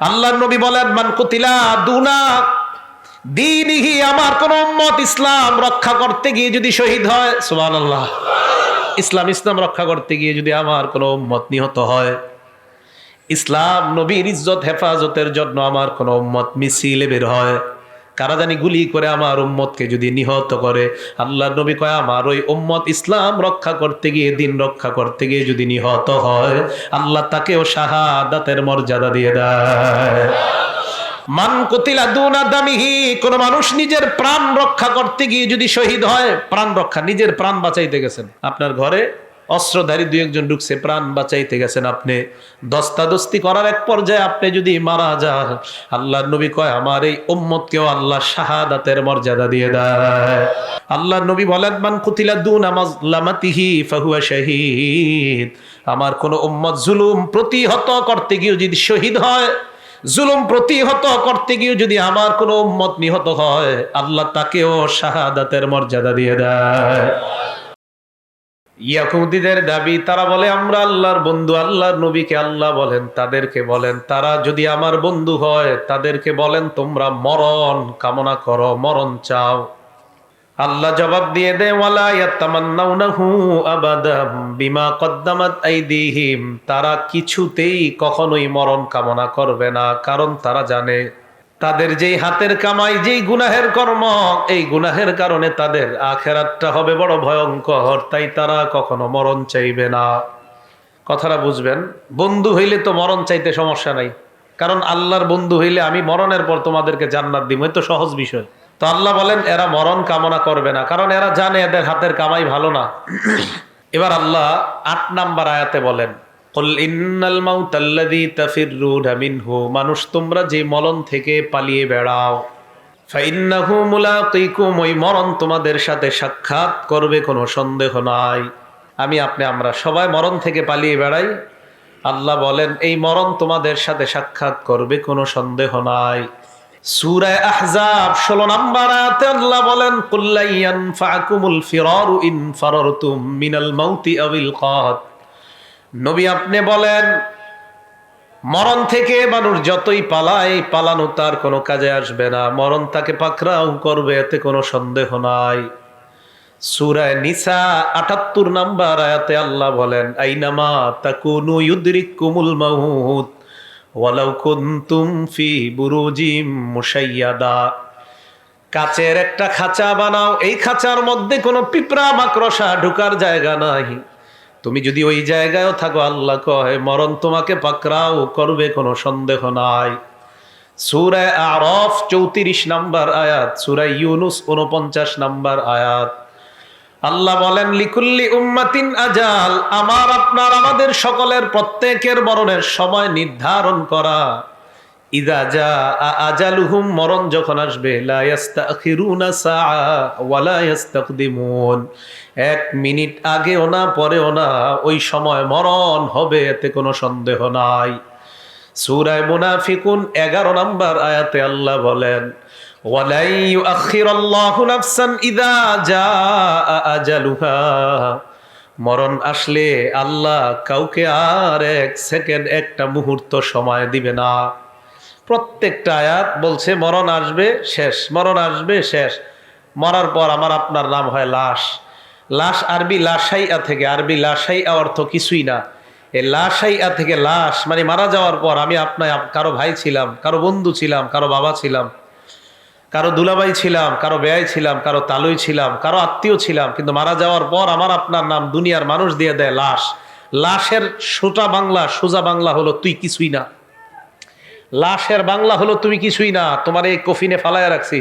আল্লাহর নবী বলেন, মান কুতিলা দুনা দীনিহি, আমার কোন উম্মত ইসলাম রক্ষা করতে গিয়ে যদি শহীদ হয়, সুবহানাল্লাহ, ইসলাম রক্ষা করতে গিয়ে যদি আমার কোন উম্মত নিহত হয়, ইসলাম নবীর ইজ্জত হেফাজতের জন্য আমার কোন উম্মত মিছিলে বের হয়, কারা জানি গুলি করে আমার উম্মতকে যদি নিহত করে, আল্লাহর নবী কয় আমার ওই উম্মত ইসলাম রক্ষা করতে গিয়ে, দিন রক্ষা করতে গিয়ে যদি নিহত হয়, আল্লাহ তাকেও শাহাদাতের মর্যাদা দিয়ে দেয়। মান কুতিলা দুনা দামিহি, কোন মানুষ নিজের প্রাণ রক্ষা করতে গিয়ে যদি শহীদ হয়, প্রাণ রক্ষা, নিজের প্রাণ বাঁচাইতে গেছেন, আপনার ঘরে অস্ত্রধারী দুই একজন ঢুকছে, প্রাণ বাঁচাইতে গেছেন, আপনি দস্তাদস্তি করার এক পর্যায়ে আপনি যদি মারা যান, আল্লাহর নবী কয় আমার এই উম্মতকেও আল্লাহ শাহাদাতের মর্যাদা দিয়ে দেয়। আল্লাহর নবী বলেন, মান কুতিলা দুনা মাজলামাতিহি ফাহুয়া শাহীদ, আমার কোন উম্মত জুলুম প্রতিহত করতে গিয়ে যদি শহীদ হয়, জুলুম প্রতিহত করতে গিয়ে যদি আমার কোন উম্মত নিহত হয়, আল্লাহ তাকেও শাহাদাতের মর্যাদা দিয়ে দেয়। ইহুদীদের দাবি, তারা বলে আমরা আল্লাহর বন্ধু, আল্লাহর নবীকে আল্লাহ বলেন, তাদেরকে বলেন তারা যদি আমার বন্ধু হয়, তাদেরকে বলেন তোমরা মরণ কামনা করো, মরণ চাও। আল্লাহ জবাব দিয়ে দেয়, ওয়ালা ইয়াতামান্নাউনাহু আবাদা বিমা কদ্দামাত আইদিহিম, তারা কিছুতেই কখনোই মরণ কামনা করবে না, কারণ তারা জানে তাদের যেই হাতের কামাই, যেই গুনাহের কর্ম, এই গুনাহের কারণে তাদের আখিরাতটা হবে বড় ভয়ঙ্কর, তাই তারা কখনো মরণ চাইবে না। কথাটা বুঝবেন, বন্ধু হইলে তো মরণ চাইতে সমস্যা নাই, কারণ আল্লাহর বন্ধু হইলে আমি মরণের পর তোমাদেরকে জান্নাত দিব, এই তো সহজ বিষয়। তো আল্লাহ বলেন এরা মরণ কামনা করবে না, কারণ এরা জানে এদের হাতের কামাই ভালো না। এবার আল্লাহ ৮ নাম্বার আয়াতে বলেন, কুল ইন্নাল মাউতাল্লাযী তাফিররুনা মিনহু, মানুষ তোমরা যে মরণ থেকে পালিয়ে বেড়াও, ফাইন্নাহু মুলাকিকুম, ওই মরণ তোমাদের সাথে সাক্ষাৎ করবে, কোনো সন্দেহ নাই। আমরা সবাই মরণ থেকে পালিয়ে বেড়াই, আল্লাহ বলেন এই মরণ তোমাদের সাথে সাক্ষাৎ করবে, কোনো সন্দেহ নাই। সূরা আহজাব 16 নম্বর আয়াতে আল্লাহ বলেন, কুল লা ইয়ানফাকুমুল ফিরারু ইন ফারারতুম মিনাল মাউতি আবিল কাত, নবী আপনি বলেন মরণ থেকে মানুষ যতই পালায়, পালানো তার কোনো কাজে আসবে না, মরণ তাকে পাকড়াও করবে, এতে কোনো সন্দেহ নাই। সূরা নিসা ৭৮ নম্বর আয়াতে আল্লাহ বলেন, আইনামা তাকুনু ইউদরিকুমুল মাউত ওয়ালাউ কুনতুম ফি বুরুজিম মুশাইয়াদা, কাচের একটা খাঁচা বানাও, এই খাঁচার মধ্যে কোনো পিঁপড়া মাকড়সা ঢোকার জায়গা নাই, তুমি যদি ওই জায়গায়ও থাকো, আল্লাহ কয় মরণ তোমাকে পাকড়াও করবে, কোনো সন্দেহ নাই। সূরা আরাফ 34 নম্বর আয়াত, সূরা ইউনূস 49 নম্বর আয়াত, আল্লাহ বলেন লিকুল্লি উম্মাতিন আজাল, আমাদের সকলের প্রত্যেকের মরণের সময় নির্ধারণ করা। ইযা জাআ আজালুহুম, মরণ যখন আসবে, লা ইস্তাখিরুনা সাআ ওয়া লা ইস্তাকদিমুন, 1 মিনিট আগেও না পরেও না, ওই সময় মরণ হবে, এতে কোনো সন্দেহ নাই। সূরা মুনাফিকুন 11 নম্বর আয়াতে আল্লাহ বলেন, ওয়ালা ইউআখিরুল্লাহু নাফসান ইযা জাআ আজালুহা, মরণ আসলে আল্লাহ কাউকে আর 1 সেকেন্ড, একটা মুহূর্ত সময় দিবে না। প্রত্যেকটা আয়াত বলছে মরণ আসবে শেষ, মরণ আসবে শেষ। মরার পর আমার আপনার নাম হয় লাশ। লাশ আরবি লাশাইয়া থেকে, আরবি লাশাইয়া অর্থ কিছুই না, এই লাশাইয়া থেকে লাশ মানে মারা যাওয়ার পর আমি আপনার কারো ভাই ছিলাম, কারো বন্ধু ছিলাম, কারো বাবা ছিলাম, কারো দুলাভাই ছিলাম, কারো বেয়াই ছিলাম, কারো তালুই ছিলাম, কারো আত্মীয় ছিলাম, কিন্তু মারা যাওয়ার পর আমার আপনার নাম দুনিয়ার মানুষ দিয়ে দেয় লাশ। লাশের সোজা বাংলা হলো তুই কিছুই না। লাশের বাংলা হলো তুমি কিছুই না, তোমার এই কফিনে ফালায়া রাখছি,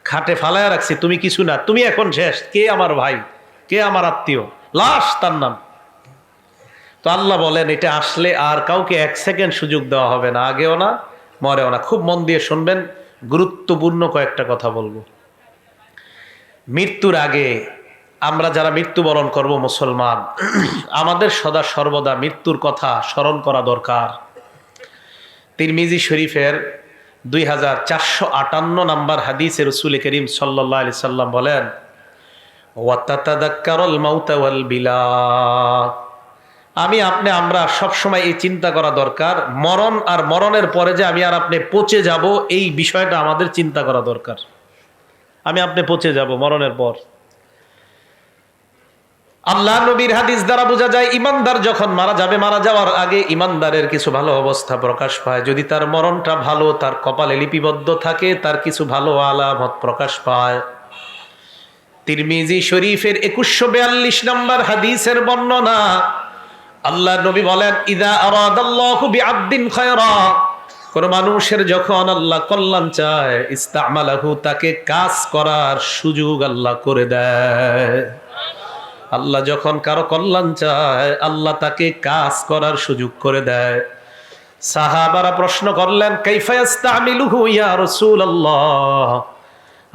খাটে ফালায়া রাখছি, তুমি কিছু না, তুমি এখন শেষ, কে আমার ভাই, কে আমার আত্মীয়, লাশ তার নাম। তো আল্লাহ বলেন এটা আসলে আর কাউকে 1 সেকেন্ড সুযোগ দেওয়া হবে না, আগেও না মরেও না। খুব মন দিয়ে শুনবেন, গুরুত্বপূর্ণ কয়েকটা কথা বলবো। মৃত্যুর আগে আমরা যারা মৃত্যুবরণ করব মুসলমান, আমাদের সদা সর্বদা মৃত্যুর কথা স্মরণ করা দরকার। তিরমিজি শরীফের 2458 নম্বর হাদিসে রাসূল করিম সাল্লাল্লাহু আলাইহি সাল্লাম বলেন, ওয়া তাতাযাক্কারুল মাউতা ওয়াল বিলা, আমি আপনি আমরা সবসময় এই চিন্তা করা দরকার, মরণ আর মরণের পরে যে আমি আর আপনি পচে যাব, এই বিষয়টা আমাদের চিন্তা করা দরকার। আমি আপনি পচে যাব মরণের পর। আল্লাহ নবীর হাদিস দ্বারা বোঝা যায় ইমানদার যখন মারা যাবে, মারা যাওয়ার আগে ইমানদারের কিছু ভালো অবস্থা প্রকাশ পায়। যদি তার মরণটা ভালো, তার কপালে লিপিবদ্ধ থাকে, তার কিছু ভালো আলামত প্রকাশ পায়। তিরমিজি শরীফের 2142 নম্বর হাদিসের বর্ণনা, আল্লাহ নবী বলেন, ইদা আরাদাল্লাহু বিআবদিন খায়রা, কোন মানুষের যখন আল্লাহ কল্যাণ চায়, ইস্তামালাহু, তাকে কাজ করার সুযোগ আল্লাহ করে দেয়। আল্লাহ যখন কারো কল্যাণ চায়, আল্লাহ তাকে কাজ করার সুযোগ করে দেয়। সাহাবারা প্রশ্ন করলেন, কাইফা ইস্তামিলুহু ইয়া রাসূলুল্লাহ,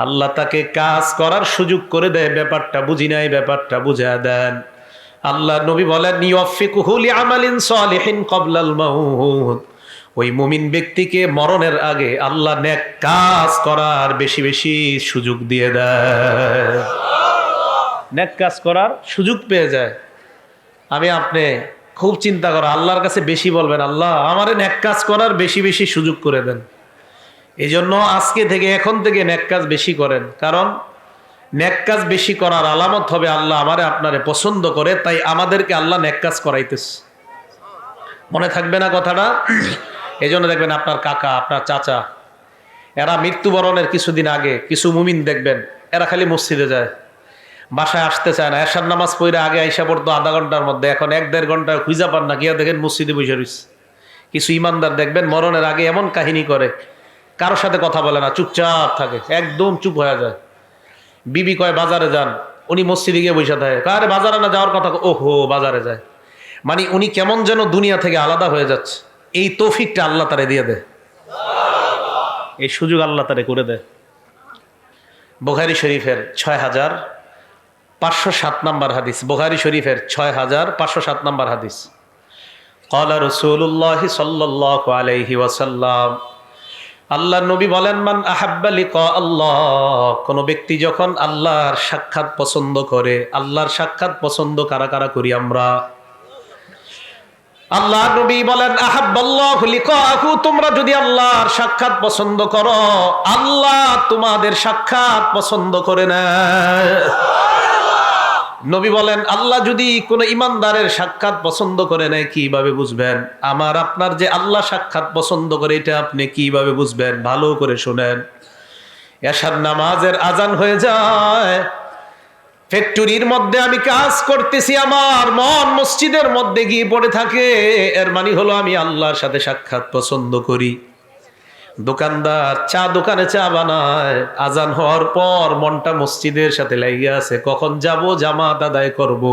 আল্লাহ তাকে কাজ করার সুযোগ করে দেয়, ব্যাপারটা বুঝি নাই, ব্যাপারটা বুঝা দেন। আল্লাহ নবী বলেন, ইউফিকুহু লিআমালিন সালিহিন ক্বাবলাল মাউত, ওই মুমিন ব্যক্তিকে মরণের আগে আল্লাহ নেক কাজ করার বেশি বেশি সুযোগ দিয়ে দেয়। নেক কাজ করার সুযোগ পেয়ে যায়। আমি আপনি খুব চিন্তা করা, আল্লাহর কাছে বেশি বলবেন, আল্লাহ আমারে নেক কাজ করার বেশি বেশি সুযোগ করে দেন। এই জন্য আজকে থেকে, এখন থেকে নেক কাজ বেশি করেন, কারণ নেক কাজ বেশি করার আলামত হবে আল্লাহ আমারে আপনারে পছন্দ করে, তাই আমাদেরকে আল্লাহ নেক কাজ করাইতেছে। মনে থাকবে না কথাটা? এই জন্য দেখবেন আপনার কাকা, আপনার চাচা, এরা মৃত্যুবরণের কিছুদিন আগে কিছু মুমিন দেখবেন, এরা খালি মসজিদে যায়, বাসায় আসতে চায় না। এশার নামাজ পড়ে আগে আইসা পড়তো আধা ঘন্টার মধ্যে, এখন 1-1.5 ঘন্টা খুঁজা পান না, গিয়া দেখেন মসজিদে বসে রয়েছে। কিছু ইমানদার দেখবেন মরণের আগে এমন কাহিনী করে, কারোর সাথে কথা বলে না, চুপচাপ থাকে, একদম চুপ হয়ে যায়। বিবি কয় বাজারে যান, উনি মসজিদে গিয়ে বসে থাকে। আরে বাজারে না যাওয়ার কথা, ওহো বাজারে যায়। মানে উনি কেমন যেন দুনিয়া থেকে আলাদা হয়ে যাচ্ছে। এই তৌফিকটা আল্লাহ তারে দিয়ে দেয়, এই সুযোগ আল্লাহ তারে করে দেয়। বুখারী শরীফের 6507 নম্বর হাদিস, বুখারী শরীফের 6507 নম্বর হাদিস, ক্বালা রাসূলুল্লাহ সাল্লাল্লাহু আলাইহি ওয়াসাল্লাম, আল্লাহর নবী বলেন, মান আহাব্বা লিকা আল্লাহ, কোন ব্যক্তি যখন আল্লাহর সাক্ষাৎ পছন্দ করে। আল্লাহর সাক্ষাৎ পছন্দ কারা কারা করি আমরা? আল্লাহ নবী বলেন, আহাব্বাল্লাহু লিকাহু, তোমরা যদি আল্লাহর সাক্ষাৎ পছন্দ করো, আল্লাহ তোমাদের সাক্ষাৎ পছন্দ করে নেয়। নবী বলেন, আল্লাহ যদি কোন ইমানদারের সাক্ষাৎ পছন্দ করে নেয়, কিভাবে বুঝবেন? আমার আপনার যে আল্লাহ সাক্ষাৎ পছন্দ করে, এটা আপনি কিভাবে বুঝবেন? ভালো করে শুনেন। এশার নামাজের আজান হয়ে যায়, ফ্যাক্টরির মধ্যে আমি কাজ করতেছি, আমার মন মসজিদের মধ্যে গিয়ে পড়ে থাকে, এর মানে হলো আমি আল্লাহর সাথে সাক্ষাৎ পছন্দ করি। দোকানদার চা দোকানে চা বানায়, আজান হওয়ার পর মনটা মসজিদের সাথে লেগে আছে, কখন যাব জামাত আদায় করব।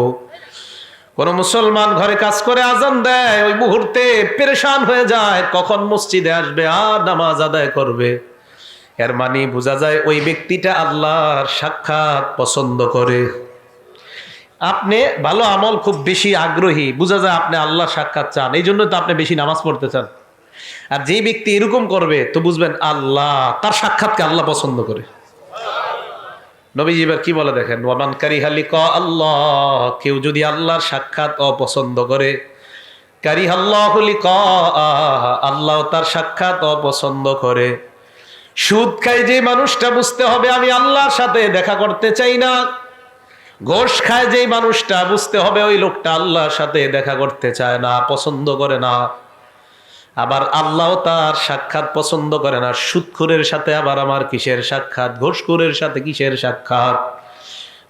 কোন মুসলমান ঘরে কাজ করে আজান দেয়, ওই মুহূর্তে পেরেশান হয়ে যায়, কখন মসজিদে আসবে আর নামাজ আদায় করবে। এর মানে বোঝা যায় ওই ব্যক্তিটা আল্লাহর সাক্ষাৎ পছন্দ করে। আপনি ভালো আমল খুব বেশি আগ্রহী, বোঝা যায় আপনি আল্লাহর সাক্ষাৎ চান, এই জন্য তো আপনি বেশি নামাজ পড়তে চান। আর যে ব্যক্তি এরকম করবে, তো বুঝবেন আল্লাহ তার সাক্ষাৎকে আল্লাহ পছন্দ করে। নবীজি এবার কি বলে দেখেন, ওয়ামান কারিহা লিকা আল্লাহ, কেউ যদি আল্লাহর সাক্ষাৎ অপছন্দ করে, কারিহাল্লাহু লিকা, আল্লাহ তার সাক্ষাৎ অপছন্দ করে। সুদ খায় যে মানুষটা, বুঝতে হবে আমি আল্লাহর সাথে দেখা করতে চাই না। ঘোষ খায় যে মানুষটা, বুঝতে হবে ওই লোকটা আল্লাহর সাথে দেখা করতে চায় না, পছন্দ করে না। আবার আল্লাহ তার সাক্ষাৎ পছন্দ করে না। সুদখোরের সাথে আবার আমার কিসের সাক্ষাৎ, ঘোষখোরের সাথে কিসের সাক্ষাৎ?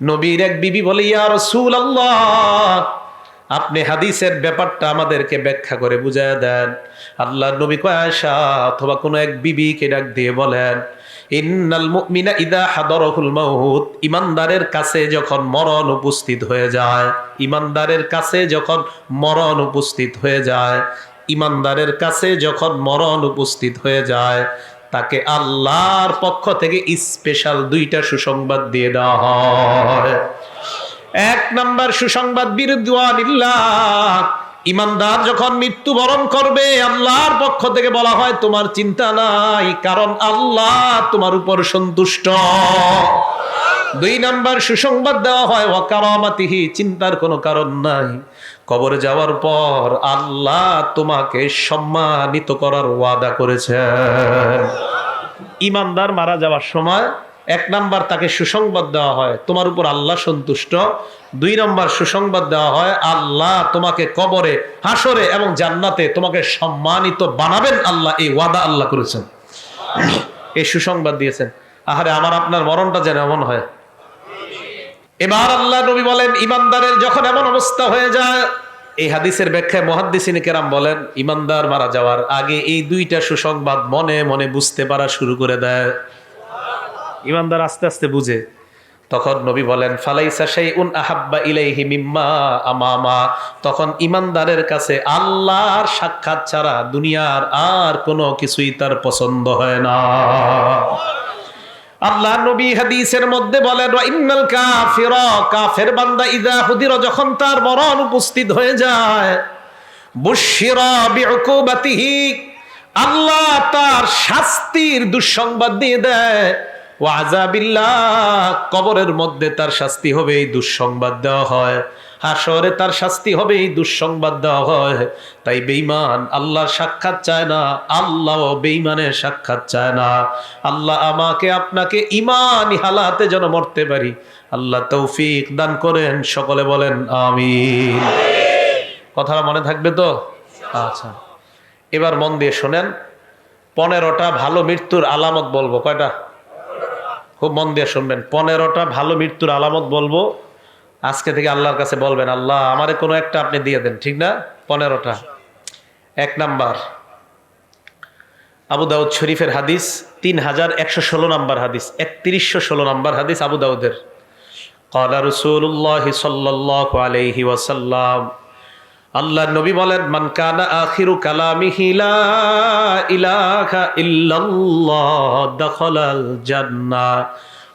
নবীর এক বিবি বলে, ইয়া রাসূলুল্লাহ, আপনি হাদিসের ব্যাপারটা আমাদেরকে ব্যাখ্যা করে বুঝায় দেন। আল্লাহ নবী কয়, আয়েশা অথবা কোনো এক বিবিকে ডাক দিয়ে বলেন, ইন্নাল মুমিনা ইদা হাদারাহুল মাউত, ইমানদারের কাছে যখন মরণ উপস্থিত হয়ে যায়, ইমানদারের কাছে যখন মরণ উপস্থিত হয়ে যায়, ইমানদারের কাছে যখন মরণ উপস্থিত হয়ে যায়, তাকে আল্লাহর পক্ষ থেকে স্পেশাল 2টা সুসংবাদ দিয়ে দেওয়া হয়। 1 নাম্বার সুসংবাদ, বিরুদ্দানিল্লাহ, ইমানদার যখন মৃত্যুবরণ করবে, আল্লাহর পক্ষ থেকে বলা হয় তোমার চিন্তা নাই, কারণ আল্লাহ তোমার উপর সন্তুষ্ট। 2 নাম্বার সুসংবাদ দেওয়া হয় ওয়া কারামাতিহি, চিন্তার কোনো কারণ নাই, কবরে যাওয়ার পর আল্লাহ তোমাকে সম্মানিত করার ওয়াদা করেছেন। ইমানদার মারা যাওয়ার সময় 1 নাম্বার তাকে সুসংবাদ দেওয়া হয় তোমার উপর আল্লাহ সন্তুষ্ট। 2 নাম্বার সুসংবাদ দেওয়া হয় আল্লাহ তোমাকে কবরে, হাসরে এবং জান্নাতে তোমাকে সম্মানিত বানাবেন, আল্লাহ এই ওয়াদা আল্লাহ করেছেন, এই সুসংবাদ দিয়েছেন। আহারে আমার আপনার মরণটা যেন এমন হয়। এবার আল্লাহ নবী বলেন ইমানদারের যখন এমন অবস্থা হয়ে যায়, এই হাদিসের ব্যাখ্যায় মুহাদ্দিসিন কেরাম বলেন ইমানদার মারা যাওয়ার আগে এই 2টা সুসংবাদ মনে মনে বুঝতে পারা শুরু করে দেয়। ইমানদার আস্তে আস্তে বুঝে। তখন নবী বলেন ফালাইসা শাইউন আহাব্বা ইলাইহি মিম্মা আমামা, তখন ইমানদারের কাছে আল্লাহর সাক্ষাৎ ছাড়া দুনিয়ার আর কোনো কিছুই তার পছন্দ হয় না। আল্লাহ নবী হাদিসের মধ্যে বলেন ওয়া ইন্নাল কাফিরা, কাফের বান্দা ইযা হুদিরা, যখন তার মরণ উপস্থিত হয়ে যায়, বুশিরা বিউকুবাতিহি, আল্লাহ তার শাস্তির দুঃসংবাদ দিয়ে দেয়, ওয়া আযাবিল্লাহ, কবরের মধ্যে তার শাস্তি হবে এই দুঃসংবাদ দেওয়া হয়, হাসরে তার শাস্তি হবে এই দুঃসংবাদ দেওয়া হয়। তাই বেঈমান আল্লাহর সাক্ষাৎ চায় না, আল্লাহও বেঈমানের সাক্ষাৎ চায় না। আল্লাহ আমাকে আপনাকে ঈমানি হালাতে যেন মরতে পারি, আল্লাহ তৌফিক দান করেন, সকলে বলেন আমিন। কথাটা মনে থাকবে তো? আচ্ছা, এবার মন দিয়ে শোনেন, 15টা ভালো মৃত্যুর আলামত বলবো। কয়টা? খুব মন দিয়ে শুনবেন। 15টা ভালো মৃত্যুর আলামত বলবো। আজকে থেকে আল্লাহর কাছে বলবেন আল্লাহ আমারে কোনো একটা আপনি দিয়ে দেন, ঠিক না? 15টা। 1 নাম্বার, আবু দাউদ শরীফের হাদিস, 3116 নাম্বার হাদিস, 3116 নাম্বার হাদিস আবু দাউদের। ক্বালা রাসূলুল্লাহি সাল্লাল্লাহু আলাইহি ওয়াসাল্লাম, আল্লাহর নবী বলেন মান কানা আখিরু কালামিহি লা ইলাহা ইল্লাল্লাহ দাখালাল জান্নাহ,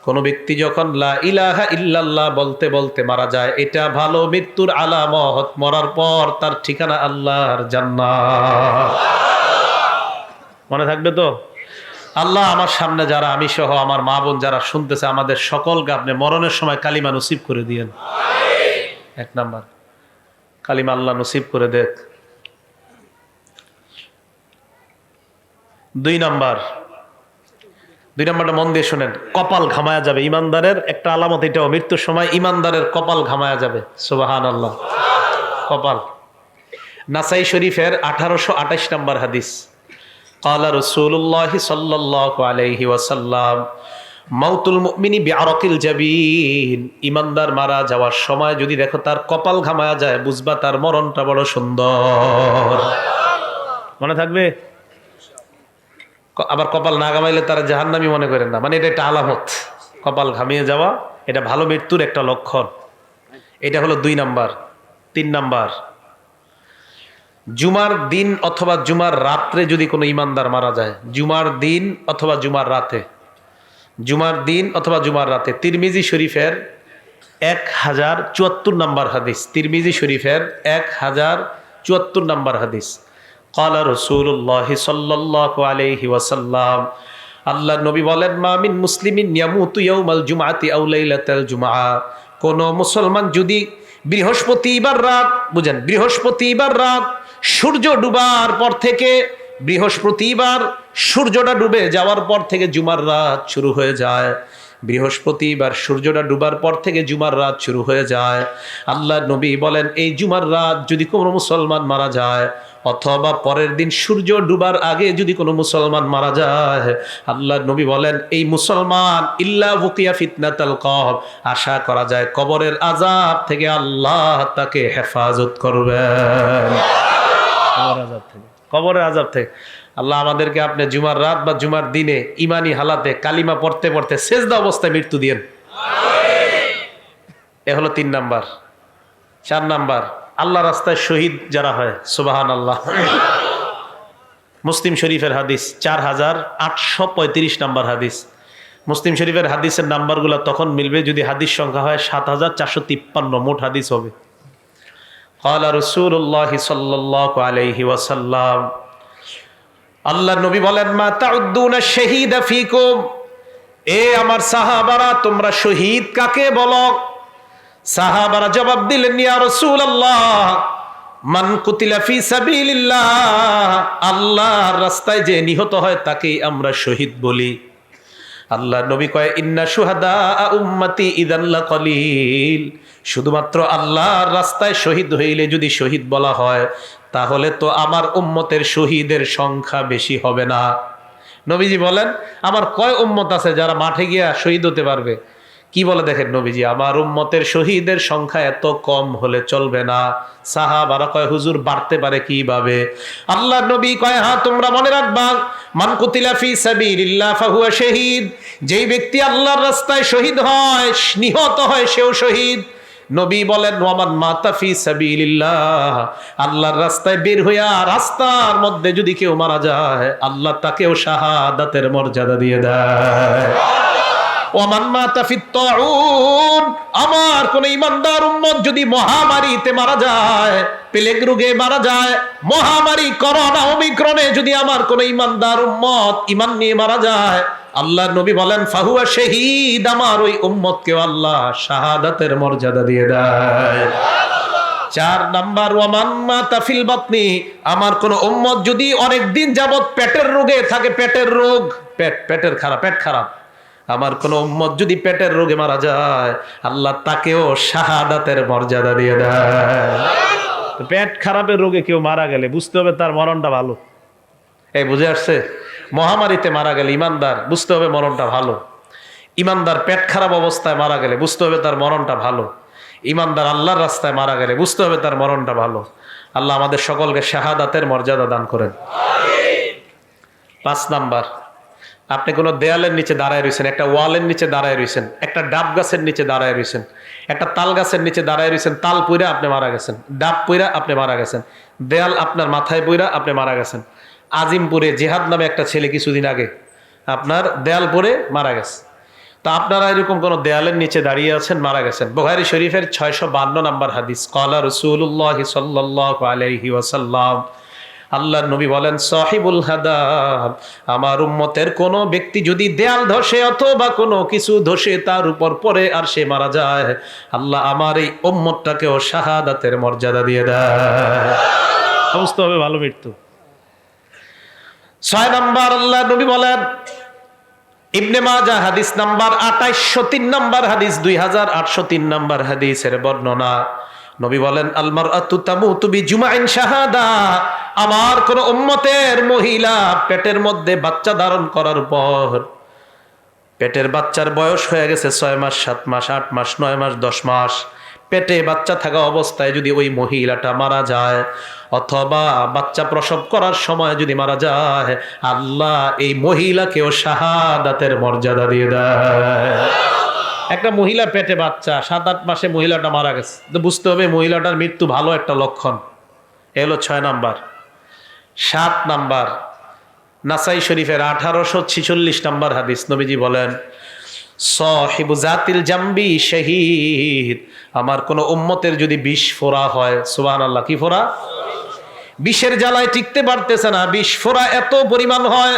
কোন ব্যক্তি যখন লা ইলাহা ইল্লাল্লাহ বলতে বলতে মারা যায়, এটা ভালো মৃত্যুর আলামত, মরার পর তার ঠিকানা আল্লাহর জান্নাত। মনে থাকবে তো? আল্লাহ আমার সামনে যারা, আমি সহ আমার মা বোন যারা শুনতেছে, আমাদের সকলকে আপনি মরণের সময় কালিমা নসিব করে দিয়েন। 1 নাম্বার, কালিমা আল্লাহ নসিব করে দেখ। 2 নাম্বারটা মন দিয়ে শোনেন, কপাল ঘামায়া যাবে। ইমানদারের একটা আলামত এটাও, মৃত্যুর সময় ইমানদারের কপাল ঘামায়া যাবে। সুবহানাল্লাহ। কপাল। নাসাই শরীফের 1828 নাম্বার হাদিস, ক্বালা রাসূলুল্লাহি সাল্লাল্লাহু আলাইহি ওয়াসাল্লাম মাউতুল মুমিনি বিআরাকিল জাবিন, ইমানদার মারা যাওয়ার সময় যদি দেখো তার কপাল ঘামায়া যায়, বুঝবা তার মরণটা বড় সুন্দর। মনে থাকবে? আবার কপাল না ঘামাইলে তারা জাহান্নামী মনে করেন না, মানে এটা একটা আলামত। কপাল ঘামিয়ে যাওয়া এটা ভালো মৃত্যুর একটা লক্ষণ। এটা হলো 2 নাম্বার। 3 নাম্বার, জুমার দিন অথবা জুমার রাত্রে যদি কোনো ইমানদার মারা যায়, জুমার দিন অথবা জুমার রাতে, জুমার দিন অথবা জুমার রাতে, তিরমিজি শরীফের 1074 নাম্বার হাদিস, তিরমিজি শরীফের 1074 নাম্বার হাদিস। ক্বালা রাসূলুল্লাহি সাল্লাল্লাহু আলাইহি ওয়াসাল্লাম, আল্লাহর নবী বলেন মা মিন মুসলিমিন ইয়ামুতু ইয়াউমাল জুমআতি আও লাইলাতাল জুমআ, কোন মুসলমান যদি বৃহস্পতিবার রাত, বুঝেন বৃহস্পতিবার রাত সূর্য ডুবার পর থেকে, বৃহস্পতিবার সূর্যটা ডুবে যাওয়ার পর থেকে জুমার রাত শুরু হয়ে যায়, বৃহস্পতিবার সূর্যটা ডুবার পর থেকে জুমার রাত শুরু হয়ে যায়। আল্লাহ নবী বলেন এই জুমার রাত যদি কোনো মুসলমান মারা যায়, অথবা পরের দিন সূর্য ডুবার আগে যদি কোনো মুসলমান মারা যায়, আল্লাহ নবী বলেন এই মুসলমান ইল্লা বুকিয়া ফিতনাতাল কবর, আশা করা যায় কবরের আযাব থেকে আল্লাহ তাকে হেফাজত করবেন। কবরের আযাব থেকে আল্লাহ আমাদেরকে আপনি জুমার রাত বা জুমার দিনে ইমানি হালাতে কালিমা পড়তে পড়তে সেজদা অবস্থায় মৃত্যু দিয়েন। এ হলো 3 নাম্বার। 4 নাম্বার, আল্লাহ রাস্তায় শহীদ যারা হয়, সুবহানাল্লাহ। মুসলিম শরীফের হাদিস 4835 নাম্বার হাদিস। মুসলিম শরীফের হাদিসের নাম্বারগুলো তখন মিলবে যদি হাদিস সংখ্যা হয় 7453, মোট হাদিস হবে। ক্বালা রাসূলুল্লাহি সাল্লাল্লাহু আলাইহি ওয়াসাল্লাম, আল্লাহর নবী বলেন মা তাউদ্দুনা শাহীদা ফীকুম, এ আমার সাহাবারা, তোমরা শহীদ কাকে বলো? সাহাবারা জবাব দিলেন, ইয়া রাসূলুল্লাহ, মান কুতিলা ফি সাবিলিল্লাহ, আল্লাহর রাস্তায় যে নিহত হয় তাকেই আমরা শহীদ বলি। আল্লাহ নবী কয়, ইন্না শুহাদা উম্মতি ইযান লাকালিল, শুধুমাত্র আল্লাহর রাস্তায় শহীদ হইলে যদি শহীদ বলা হয়, তাহলে তো আমার উম্মতের শহীদের সংখ্যা বেশি হবে না। নবীজি বলেন, আমার কয় উম্মত আছে যারা মাঠে গিয়া শহীদ হতে পারবে? কি বলে দেখেন নবীজি, আমার উম্মতের শহীদের সংখ্যা এত কম হলে চলবে না। সাহাবারা কয়, হুজুর বাড়তে পারে কিভাবে? আল্লাহ নবী কয়, হ্যাঁ তোমরা মনে রাখবা, মান কুতিলা ফি সাবিলিল্লাহ ফাহুয়া শহীদ, যেই ব্যক্তি আল্লাহর রাস্তায় শহীদ হয়, নিহত হয়, সেও শহীদ। নবী বলেন, ওয়ামান মাতা ফি সাবিলিল্লাহ, আল্লাহর রাস্তায় বের হইয়া রাস্তার মধ্যে যদি কেউ মারা যায়, আল্লাহ তাকেও শাহাদাতের মর্যাদা দিয়ে দেয়। ওয়ামান মাতা ফিত তাউন, আমার কোন ইমানদার উম্মত যদি মহামারীতে মারা যায়, প্লেগ রোগে মারা যায়, মহামারী করোনা ওমিক্রনে যদি আমার কোন ইমানদার উম্মত ইমান নিয়ে মারা যায়, আল্লাহ নবী বলেন, ফাহুয়া শহীদ, আমার ওই উম্মতকে আল্লাহ শাহাদাতের মর্যাদা দিয়ে দেয়। 4 নাম্বার, ওয়ামান মাতা ফিল বাতনি, আমার কোন উম্মত যদি অনেক দিন যাবত পেটের রোগে থাকে, পেটের রোগ, পেটের খারাপ, পেট খারাপ, আমার কোন উম্মত যদি পেটের রোগে মারা যায়, আল্লাহ তাকেও শাহাদাতের মর্যাদা দিয়ে দেয়। পেট খারাপের রোগে কেউ মারা গেলে বুঝতে হবে তার মরণটা ভালো। এই বুঝে আসছে? মহামারীতে মারা গেলে ইমানদার, বুঝতে হবে মরণটা ভালো। ইমানদার পেট খারাপ অবস্থায় মারা গেলে বুঝতে হবে তার মরণটা ভালো। ইমানদার আল্লাহর রাস্তায় মারা গেলে বুঝতে হবে তার মরণটা ভালো। আল্লাহ আমাদের সকলকে শাহাদাতের মর্যাদা দান করেন। 5 নাম্বার, আপনি কোনো দেয়ালের নিচে দাঁড়ায় রয়েছেন, একটা ওয়ালের নিচে দাঁড়ায় রয়েছেন, একটা ডাব গাছের নিচে দাঁড়ায় রয়েছেন, একটা তাল গাছের নিচে দাঁড়ায় রয়েছেন, তাল পুইরা আপনি মারা গেছেন, ডাব পুইরা আপনি মারা গেছেন, দেয়াল আপনার মাথায় পুইরা আপনি মারা গেছেন। আজিমপুরে জেহাদ নামে একটা ছেলে কিছুদিন আগে আপনার দেয়াল পরে মারা গেছে। তা আপনারা এরকম কোন দেয়ালের নিচে দাঁড়িয়ে আছেন, মারা গেছেন। বুখারী শরীফের 652 নম্বর হাদিস, ক্বালা রাসূলুল্লাহ সাল্লাল্লাহু আলাইহি ওয়াসাল্লাম, আল্লাহর নবী বলেন, সাহিবুল হাদাব, আমার উম্মতের কোন ব্যক্তি যদি দেয়াল ধসে অথবা কোনো কিছু ধসে তার উপর পড়ে আর সে মারা যায়, আল্লাহ আমার এই উম্মতটাকেও শাহাদাতের মর্যাদা দিয়ে দেয়। সমস্ত হবে ভালো মৃত্যু। 6 নাম্বার, আল্লাহর নবী বলেন, ইবনে মাজাহ হাদিস নাম্বার 2803 নাম্বার হাদিস, 2803 নাম্বার হাদিসের বর্ণনা, নবী বলেন, আল মারআতু তামুতু বিজুমাইন শাহাদা, আমার কোন উম্মতের মহিলা পেটের মধ্যে বাচ্চা ধারণ করার পর, পেটের বাচ্চার বয়স হয়ে গেছে 6 মাস, 7 মাস, 8 মাস, 9 মাস, 10 মাস, পেটে বাচ্চা থাকা অবস্থায় যদি ওই মহিলাটা মারা যায়, অথবা বাচ্চা প্রসব করার সময় যদি মারা যায়, আল্লাহ এই মহিলাকেও শাহাদাতের মর্যাদা দিয়ে দেয়। একটা মহিলা পেটে বাচ্চা, 7-8 মাসে মহিলাটা মারা গেছে, তো বুঝতে হবে মহিলাটার মৃত্যু ভালো একটা লক্ষণ। এ হলো 6 নাম্বার। 7 নাম্বার, নাসাই শরীফের 1846 নাম্বার হাদিস, নবীজি বলেন, সাহিবু জাতিল জামবি শহীদ, আমার কোন উম্মতের যদি বিষ ফোড়া হয়, সুবহানাল্লাহ, কি ফোড়া? বিষের জ্বালায় টিকতে পারতেছে না, বিষ ফোড়া এত পরিমাণ হয়,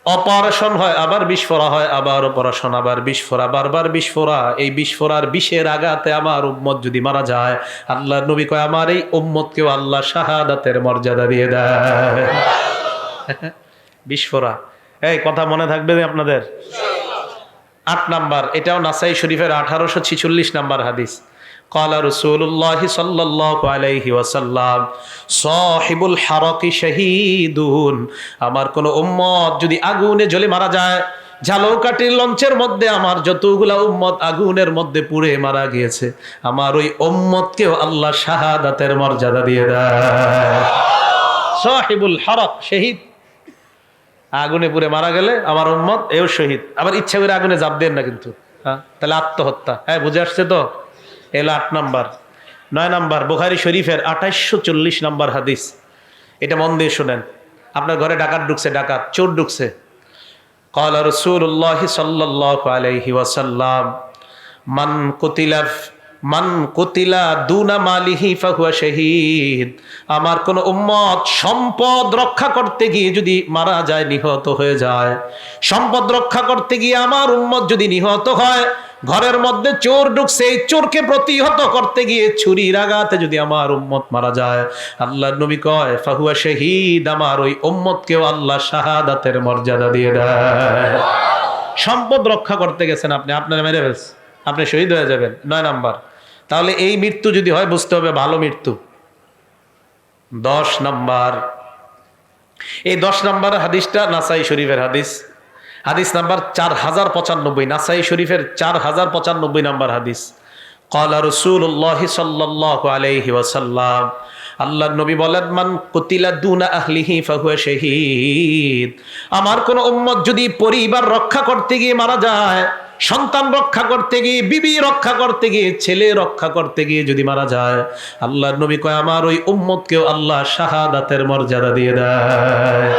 অপারেশন হয়, আবার বিষ ফোড়া হয়, আবার অপারেশন, আবার বিষ ফোড়া, বারবার বিষ ফোড়া, এই বিষ ফোড়ার বিষের আঘাতে আমার উম্মত যদি মারা যায়, আল্লাহর নবী কয়, আমার এই উম্মতকেও আল্লাহ শাহাদাতের মর্যাদা দিয়ে দেয়। বিষ ফোড়া, এই কথা মনে থাকবে আপনাদের? 8 নাম্বার, এটাও নাসাই শরীফের 1846 নাম্বার হাদিস, ক্বালা রাসূলুল্লাহ সাল্লাল্লাহু আলাইহি ওয়াসাল্লাম, সাহিবুল হারাকি শাহীদুন, আমার কোন উম্মত যদি আগুনে জ্বলে মারা যায়, ঝালকাঠির লঞ্চের মধ্যে আমার যতগুলা উম্মত আগুনের মধ্যে পুড়ে মারা গিয়েছে, আমার ওই উম্মতকেও আল্লাহ শাহাদাতের মর্যাদা দিয়ে দেয়। সাহিবুল হারাক, শহীদ, আগুনে পুড়ে মারা গেলে আমার উম্মত এও শহীদ। আবার ইচ্ছা করে আগুনে জাপ দেন না কিন্তু, হ্যাঁ, তাহলে আত্মহত্যা। হ্যাঁ, বুঝে আসছে তো? এলো 8 নাম্বার। 9 নাম্বার, বুখারী শরীফের 2840 নাম্বার হাদিস, এটা মন দিয়ে শুনেন। আপনার ঘরে ডাকাত ঢুকছে, ডাকাত চোর ঢুকছে, ক্বালা রাসূলুল্লাহ সাল্লাল্লাহু আলাইহি ওয়াসাল্লাম, মান কুতিলা মান কুতিলা দুনা মালিহি ফাহুয়া শাহীদ, আমার কোন উম্মত সম্পদ রক্ষা করতে গিয়ে যদি মারা যায়, নিহত হয়ে যায়, সম্পদ রক্ষা করতে গিয়ে আমার উম্মত যদি নিহত হয়, ঘরের মধ্যে চোর ঢুকছে, এই চোরকে প্রতিহত করতে গিয়ে ছুরির আঘাতে যদি আমার উম্মত মারা যায়, আল্লাহর নবী কয় ফাহুয়া শাহীদ, আমার ওই উম্মতকেও আল্লাহ শাহাদাতের মর্যাদা দিয়ে দেয়। সম্পদ রক্ষা করতে গেছেন আপনি, আপনারা মেরে ফেলছে, আপনি শহীদ হয়ে যাবেন। 9 নাম্বার, তাহলে এই মৃত্যু যদি হয় বুঝতে হবে ভালো মৃত্যু। 10 নাম্বার, এই 10 নাম্বার হাদিসটা নাসাই শরীফের হাদিস, হাদিস নাম্বার 4095, নাসাই শরীফের 4095 নাম্বার হাদিস। ক্বালা রাসূলুল্লাহ সাল্লাল্লাহু আলাইহি ওয়াসাল্লাম, আল্লাহর নবী বলেন মান কুতিলা দুনা আহলিহি ফাহুয়া শাহীদ, আমার কোন উম্মত যদি পরিবার রক্ষা করতে গিয়ে মারা যায়, সন্তান রক্ষা করতে গিয়ে, বিবি রক্ষা করতে গিয়ে, ছেলে রক্ষা করতে গিয়ে যদি মারা যায়, আল্লাহর নবী কয় আমার ওই উম্মতকেও আল্লাহ শাহাদাতের মর্যাদা দিয়ে দেয়।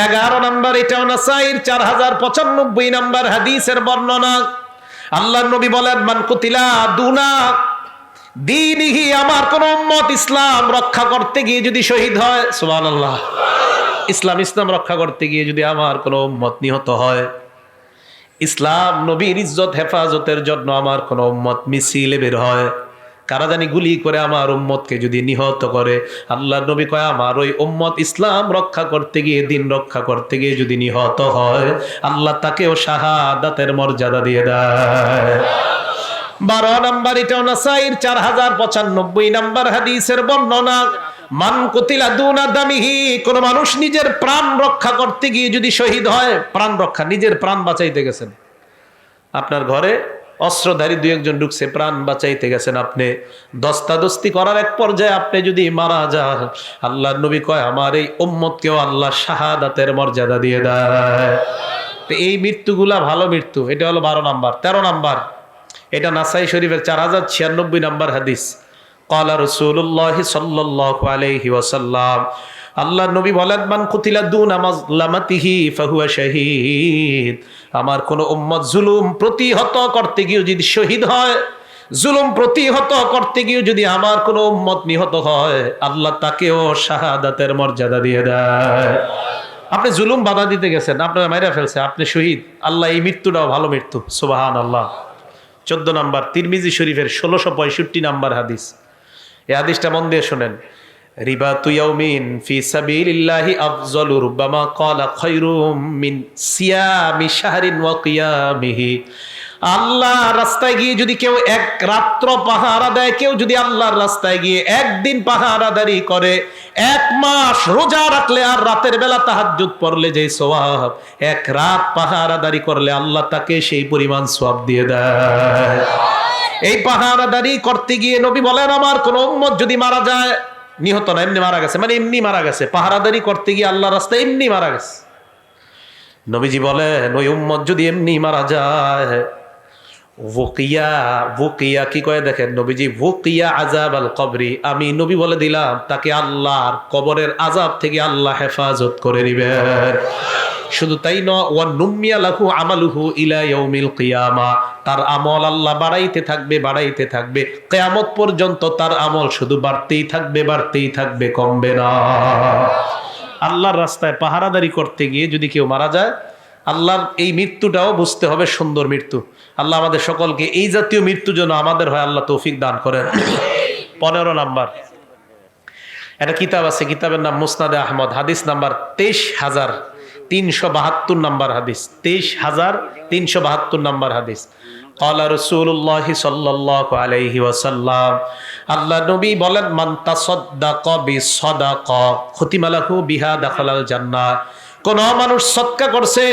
11 নাম্বার, এটাও নাসাইর 4095 নাম্বার হাদিসের বর্ণনা। আল্লাহর নবী বলেন মান কুতিলা দুনা দীনিহি, আমার কোন উম্মত ইসলাম রক্ষা করতে গিয়ে যদি শহীদ হয়, সুবহানাল্লাহ, ইসলাম রক্ষা করতে গিয়ে যদি আমার কোন উম্মত নিহত হয়, ইসলাম নবীর ইজ্জত হেফাজতের জন্য আমার কোন উম্মত মিছিলে বের হয়, কারা জানি গুলি করে আমার উম্মতকে যদি নিহত করে, আল্লাহর নবী কয় আমার ওই উম্মত ইসলাম রক্ষা করতে গিয়ে, দিন রক্ষা করতে গিয়ে যদি নিহত হয়, আল্লাহ তাকেও শাহাদাতের মর্যাদা দিয়ে দেয়। 12 নাম্বার, এটাও নাসাইর 4095 নাম্বার হাদিসের বর্ণনা। মান কুতিলা দুনা দামিহি, কোন মানুষ নিজের প্রাণ রক্ষা করতে গিয়ে যদি শহীদ হয়, প্রাণ রক্ষা, নিজের প্রাণ বাঁচাইতে গেছেন, আপনার ঘরে অস্ত্রধারী 2-1 ঢুকছে, প্রাণ বাঁচাইতে গেছেন আপনি, দস্তাদস্তি করার এক পর্যায়ে আপনি যদি মারা যান, আল্লাহর নবী কয় আমার এই উম্মতকেও আল্লাহ শাহাদাতের মর্যাদা দিয়ে দেয়। তো এই মৃত্যুগুলা ভালো মৃত্যু। এটা হলো 12 নাম্বার। 13 নাম্বার, এটা নাসাই শরীফের 4096 নাম্বার হাদিস। ক্বালা রাসূলুল্লাহ সাল্লাল্লাহু আলাইহি ওয়াসাল্লাম, আল্লাহর নবী বলেন মান কুতিলা দুনা মাজলামাতিহি ফাহুয়া শাহীদ, আমার কোন উম্মত জুলুম প্রতিহত করতে গিয়ে যদি শহীদ হয়, জুলুম প্রতিহত করতে গিয়ে যদি আমার কোন উম্মত নিহত হয়, আল্লাহ তাকেও শাহাদাতের মর্যাদা দিয়ে দেয়। আপনি জুলুম বাধা দিতে গেছেন, আপনারা মাইরা ফেলছে, আপনি শহীদ, আল্লাহ এই মৃত্যুটাও ভালো মৃত্যু, সুবহানাল্লাহ। 14 নাম্বার, তিরমিজি শরীফের 1665 নাম্বার হাদিস। এই হাদিসটা মন দিয়ে শুনেন। রিবাতু ইয়াউমিন ফি সাবিলিল্লাহি আফযালু রুব্বামা ক্বালা খায়রুম মিন সিয়ামি শাহরিন ওয়া কিয়ামিহি, আল্লাহর রাস্তায় গিয়ে যদি কেউ এক রাত্র পাহারা দেয়, কেউ যদি আল্লাহর রাস্তায় গিয়ে একদিন পাহারাদারি করে, 1 মাস রোজা রাখলে আর রাতের বেলা তাহাজ্জুদ পড়লে যে সওয়াব, 1 রাত পাহারাদারি করলে আল্লাহ তাকে সেই পরিমাণ সওয়াব দিয়ে দেয়। এই পাহারাদারি করতে গিয়ে নবী বলেন আমার কোন উম্মত যদি মারা যায়, নিহত না, এমনি মারা গেছে, মানে এমনি মারা গেছে, পাহারাদারি করতে গিয়ে আল্লাহর রাস্তায় এমনি মারা গেছে, নবীজি বলেন ওই উম্মত যদি এমনি মারা যায়, ওকিয়া কি কয় দেখেন নবীজি, ওকিয়া আযাব আল কবরি, আমি নবী বলে দিলাম তাকে আল্লাহর কবরের আযাব থেকে আল্লাহ হেফাজত করে নেবেন। শুধু তাই নয়, ওয়া নুমিয়া লাহু আমালুহু ইলা ইয়াউমিল কিয়ামা, তার আমল আল্লাহ বাড়াইতে থাকবে, বাড়াইতে থাকবে, কিয়ামত পর্যন্ত তার আমল শুধু বাড়তেই থাকবে, বাড়তেই থাকবে, কমবে না। আল্লাহর রাস্তায় পাহারাদারি করতে গিয়ে যদি কেউ মারা যায়, আল্লাহর এই মৃত্যুটাও বুঝতে হবে সুন্দর মৃত্যু। আল্লাহ আমাদের সকলকে এই জাতীয় মৃত্যু যেন আমাদের হয় আল্লাহ তৌফিক দান করেন। 15 নাম্বার, একটা কিতাব আছে, কিতাবের নাম মুসনাদে আহমদ, হাদিস নাম্বার 23372 নাম্বার হাদিস, 23372 নাম্বার হাদিস। ক্বালা রাসূলুল্লাহ সাল্লাল্লাহু আলাইহি ওয়াসাল্লাম, আল্লাহ নবী বলেন মান তাসাদ্দাকা বিসাদাকা খুতিমা লাহু বিহা দাখালাল জান্নাহ, কোন মানুষ সদকা করছে,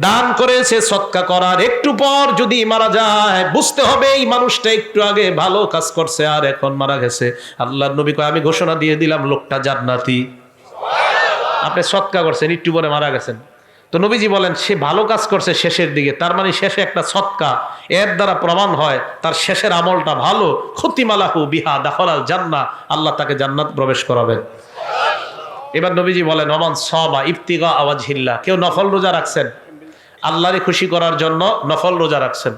দান করেছে, সদকা করার একটু পর যদি মারা যায়, বুঝতে হবে এই মানুষটা একটু আগে ভালো কাজ করছে আর এখন মারা গেছে, আল্লাহর নবী কয় আমি ঘোষণা দিয়ে দিলাম লোকটা জান্নাতি। আপনি সদকা করছেন, একটু পরে মারা গেছেন, তো নবীজি বলেন সে ভালো কাজ করছে শেষের দিকে, তার মানে শেষে একটা সদকা, এর দ্বারা প্রমাণ হয় তার শেষের আমলটা ভালো, খুতিমা লাহু বিহা দাখালাল জান্নাহ, আল্লাহ তাকে জান্নাত প্রবেশ করাবেন। এবার নবীজি বলেন ওমান সাবা ইবতিগা ওয়াজহিল্লাহ, কেউ নফল রোজা রাখছেন, আল্লাহরে খুশি করার জন্য নফল রোজা রাখছেন,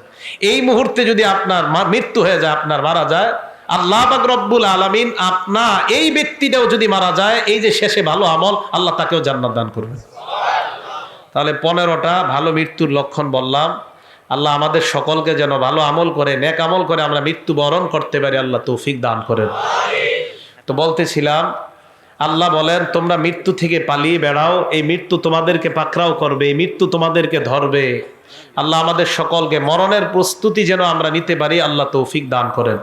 এই মুহূর্তে যদি আপনার মৃত্যু হয়ে যায়, আপনার মারা যায়, আল্লাহ পাক রব্বুল আলামিন আপনার এই ব্যক্তিটাও যদি মারা যায়, এই যে শেষে ভালো আমল, আল্লাহ তাকেও জান্নাত দান করবেন। তাহলে 15টা ভালো মৃত্যুর লক্ষণ বললাম। আল্লাহ আমাদের সকলকে যেন ভালো আমল করে, নেক আমল করে আমরা মৃত্যুবরণ করতে পারি, আল্লাহ তৌফিক দান করেন। তো বলতেছিলাম, আল্লাহ বলেন তোমরা মৃত্যু থেকে পালিয়ে বেড়াও, এই মৃত্যু তোমাদেরকে পাকড়াও করবে, এই মৃত্যু তোমাদেরকে ধরবে। আল্লাহ আমাদের সকলকে মরণের প্রস্তুতি যেন আমরা নিতে পারি, আল্লাহ তৌফিক দান করেন।